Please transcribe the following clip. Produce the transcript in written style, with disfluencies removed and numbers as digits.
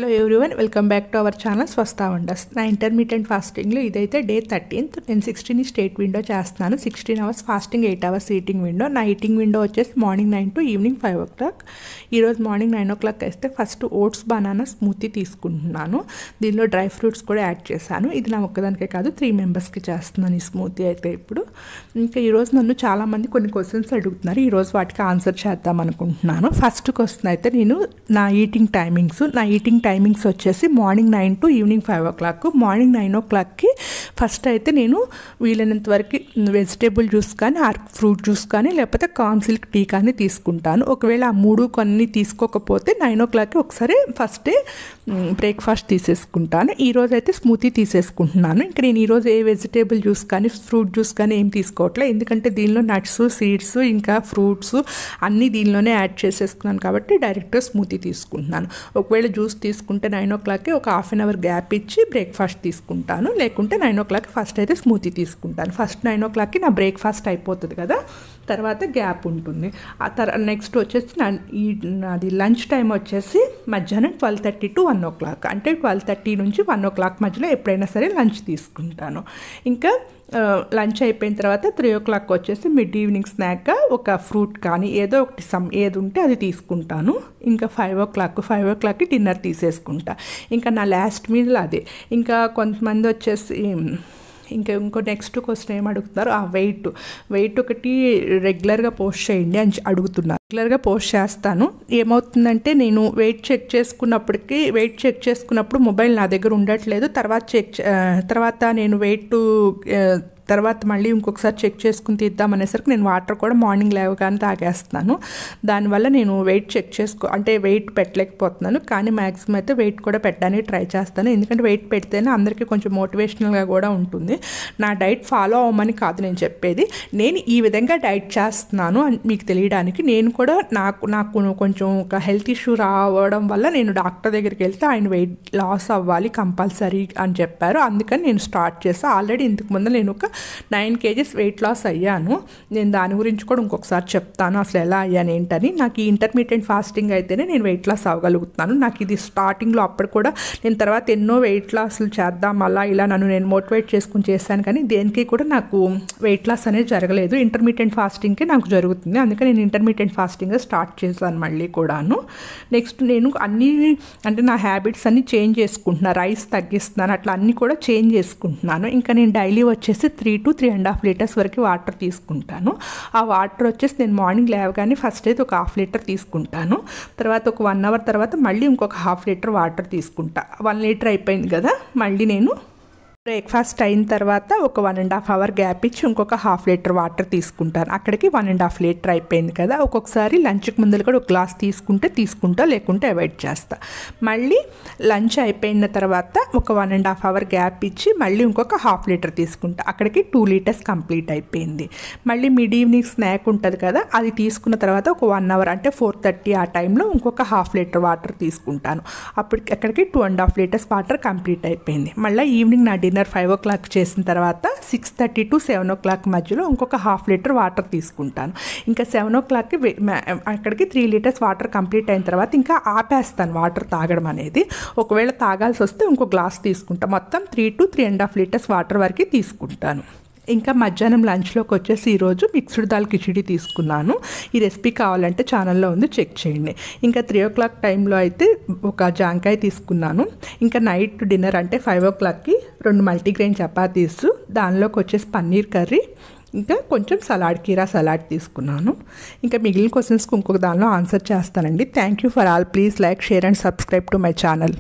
Hello everyone, welcome back to our channel Swasthya wonders. నా intermediate ఫాస్టింగ్లో ఇదైతే day 13th. నేను 16 state window చేస్తున్నాను. 16 hours fasting, 8 hours eating window. నా eating window వచ్చేసి morning 9 to evening 5 o'clock. ఈరోజు morning 9 o'clock అయితే first oats banana smoothie తీసుకుంటున్నాను. దీనిలో డ్రై ఫ్రూట్స్ కూడా యాడ్ చేశాను. ఇది నా ఒక్కదానికే కాదు, 3 మెంబర్స్కి చేస్తున్నాను ఈ స్మూతీ అయితే ఇప్పుడు. ఇంకా ఈరోజు నన్ను చాలామంది కొన్ని క్వశ్చన్స్ అడుగుతున్నారు. ఈరోజు వాటికి ఆన్సర్ చేద్దాం అనుకుంటున్నాను. ఫస్ట్ క్వశ్చన్ అయితే నేను నా ఈటింగ్ టైమింగ్స్ వచ్చేసి morning 9 to evening 5 o'clock. Morning 9 o'clockకి ఫస్ట్ అయితే నేను వీలైనంత వరకు వెజిటేబుల్ జ్యూస్ కానీ ఫ్రూట్ జ్యూస్ కానీ లేకపోతే కార్న్ సిల్క్ టీ కానీ తీసుకుంటాను. ఒకవేళ ఆ మూడు కొన్ని తీసుకోకపోతే 9 o'clockకి ఒకసారి ఫస్ట్ డే బ్రేక్ఫాస్ట్ తీసేసుకుంటాను. ఈరోజు అయితే స్మూతీ తీసేసుకుంటున్నాను. ఇంకా నేను ఈరోజు ఏ వెజిటేబుల్ జ్యూస్ కానీ ఫ్రూట్ జ్యూస్ కానీ ఏం తీసుకోవట్లేదు, ఎందుకంటే దీనిలో నట్స్, సీడ్స్ ఇంకా ఫ్రూట్స్ అన్నీ దీనిలోనే యాడ్ చేసేసుకున్నాను కాబట్టి డైరెక్ట్గా స్మూతీ తీసుకుంటున్నాను. ఒకవేళ జ్యూస్ తీసుకుంటే 9 o'clockకి ఒక హాఫ్ అన్ అవర్ గ్యాప్ ఇచ్చి బ్రేక్ఫాస్ట్ తీసుకుంటాను. లేకుంటే 9 o'clock ఫస్ట్ అయితే స్మూతీ తీసుకుంటాను. ఫస్ట్ 9 o'clockకి నా బ్రేక్ఫాస్ట్ అయిపోతుంది కదా, తర్వాత గ్యాప్ ఉంటుంది. ఆ నెక్స్ట్ వచ్చేసి నాది లంచ్ టైం వచ్చేసి మధ్యాహ్నం 12:30 to 1 o'clock. అంటే 12:30 నుంచి 1 o'clock మధ్యలో ఎప్పుడైనా సరే లంచ్ తీసుకుంటాను. ఇంకా లంచ్ అయిపోయిన తర్వాత 3 o'clock వచ్చేసి మిడ్ ఈవినింగ్ స్నాక్గా ఒక ఫ్రూట్ కానీ ఏదో ఒకటి ఏది ఉంటే అది తీసుకుంటాను. ఇంకా 5 o'clockకి డిన్నర్ తీసేసుకుంటా. ఇంకా నా లాస్ట్ మీల్ అదే. ఇంకా కొంతమంది వచ్చేసి ఇంకో నెక్స్ట్ క్వశ్చన్ ఏం అడుగుతున్నారు, ఆ వెయిట్ ఒకటి రెగ్యులర్గా పోస్ట్ చేయండి అని అడుగుతున్నారు. రెగ్యులర్గా పోస్ట్ చేస్తాను. ఏమవుతుందంటే నేను వెయిట్ చెక్ చేసుకున్నప్పుడు మొబైల్ నా దగ్గర ఉండట్లేదు. తర్వాత నేను తర్వాత మళ్ళీ ఇంకొకసారి చెక్ చేసుకుని తీద్దామనేసరికి నేను వాటర్ కూడా మార్నింగ్ లేవగానే తాగేస్తున్నాను. దానివల్ల నేను వెయిట్ వెయిట్ పెట్టలేకపోతున్నాను. కానీ మ్యాక్సిమం అయితే వెయిట్ కూడా పెట్టడానికి ట్రై చేస్తాను. ఎందుకంటే వెయిట్ పెడితేనే అందరికీ కొంచెం మోటివేషనల్గా కూడా ఉంటుంది. నా డైట్ ఫాలో అవ్వమని కాదు నేను చెప్పేది, నేను ఈ విధంగా డైట్ చేస్తున్నాను అని మీకు తెలియడానికి. నేను కూడా నాకు కొంచెం ఒక హెల్త్ ఇష్యూ రావడం వల్ల నేను డాక్టర్ దగ్గరికి వెళ్తే ఆయన వెయిట్ లాస్ అవ్వాలి కంపల్సరీ అని చెప్పారు. అందుకని నేను స్టార్ట్ చేస్తాను. ఆల్రెడీ ఇంతకుముందు నేను ఒక 9 kgs వెయిట్ లాస్ అయ్యాను. నేను దాని గురించి కూడా ఇంకొకసారి చెప్తాను అసలు ఎలా అయ్యాను ఏంటని. నాకు ఈ ఇంటర్మీడియట్ ఫాస్టింగ్ అయితేనే నేను వెయిట్ లాస్ అవ్వగలుగుతున్నాను. నాకు ఇది స్టార్టింగ్లో అప్పుడు కూడా నేను తర్వాత ఎన్నో వెయిట్ లాస్లు చేద్దాం ఇలా నన్ను నేను మోటివేట్ చేసుకుని చేశాను, కానీ దేనికి కూడా నాకు వెయిట్ లాస్ అనేది జరగలేదు. ఇంటర్మీడియట్ ఫాస్టింగ్కి నాకు జరుగుతుంది. అందుకని నేను ఇంటర్మీడియట్ ఫాస్టింగ్ స్టార్ట్ చేశాను మళ్ళీ కూడాను. నెక్స్ట్ నేను నా హ్యాబిట్స్ అన్నీ చేంజ్ చేసుకుంటున్నాను. రైస్ తగ్గిస్తున్నాను, అట్లా అన్నీ కూడా చేంజ్ చేసుకుంటున్నాను. ఇంకా నేను డైలీ వచ్చేసి 3 to 3.5 liters వరకు వాటర్ తీసుకుంటాను. ఆ వాటర్ వచ్చేసి నేను మార్నింగ్ లేవగానే ఫస్ట్ అయితే ఒక 1/2 liter తీసుకుంటాను. తర్వాత ఒక 1 hour తర్వాత మళ్ళీ ఇంకొక 1/2 liter వాటర్ తీసుకుంటా. 1 liter అయిపోయింది కదా, మళ్ళీ నేను బ్రేక్ఫాస్ట్ అయిన తర్వాత ఒక 1.5 hour గ్యాప్ ఇచ్చి ఇంకొక 1/2 liter వాటర్ తీసుకుంటాను. అక్కడికి 1.5 liter అయిపోయింది కదా. ఒక్కొక్కసారి లంచ్కి ముందు కూడా ఒక గ్లాస్ తీసుకుంటా, లేకుంటే అవాయిడ్ చేస్తా. మళ్ళీ లంచ్ అయిపోయిన తర్వాత ఒక 1.5 hour గ్యాప్ ఇచ్చి మళ్ళీ ఇంకొక 1/2 liter తీసుకుంటా. అక్కడికి 2 liters కంప్లీట్ అయిపోయింది. మళ్ళీ మిడ్ ఈవినింగ్ స్నాక్ ఉంటుంది కదా, అది తీసుకున్న తర్వాత ఒక 1 hour అంటే 4:30 ఆ టైంలో ఇంకొక 1/2 liter వాటర్ తీసుకుంటాను. అక్కడికి 2.5 liters వాటర్ కంప్లీట్ అయిపోయింది. మళ్ళీ ఈవినింగ్ నా డిన్నర్ 5 o'clock చేసిన తర్వాత 6:30 to 7 o'clock మధ్యలో ఇంకొక 1/2 liter వాటర్ తీసుకుంటాను. ఇంకా 7 o'clockకి అక్కడికి 3 liters వాటర్ కంప్లీట్ అయిన తర్వాత ఇంకా ఆపేస్తాను వాటర్ తాగడం అనేది. ఒకవేళ తాగాల్సి వస్తే ఇంకో గ్లాస్ తీసుకుంటాను. మొత్తం 3 to 3.5 liters వాటర్ వరకు తీసుకుంటాను. ఇంకా మధ్యాహ్నం లంచ్లోకి వచ్చేసి ఈరోజు మిక్స్డ్ దాల్ కిచిడి తీసుకున్నాను. ఈ రెసిపీ కావాలంటే ఛానల్లో ఉంది, చెక్ చేయండి. ఇంకా 3 o'clock టైంలో అయితే ఒక జాంకాయ తీసుకున్నాను. ఇంకా నైట్ డిన్నర్ అంటే 5 o'clockకి 2 మల్టీగ్రెయిన్ చపాతీస్, దానిలోకి వచ్చేసి పన్నీర్ కర్రీ, ఇంకా కొంచెం కీరా సలాడ్ తీసుకున్నాను. ఇంకా మిగిలిన క్వశ్చన్స్కి ఇంకొక దానిలో ఆన్సర్ చేస్తానండి. Thank you for all. Please like, share and subscribe to my channel.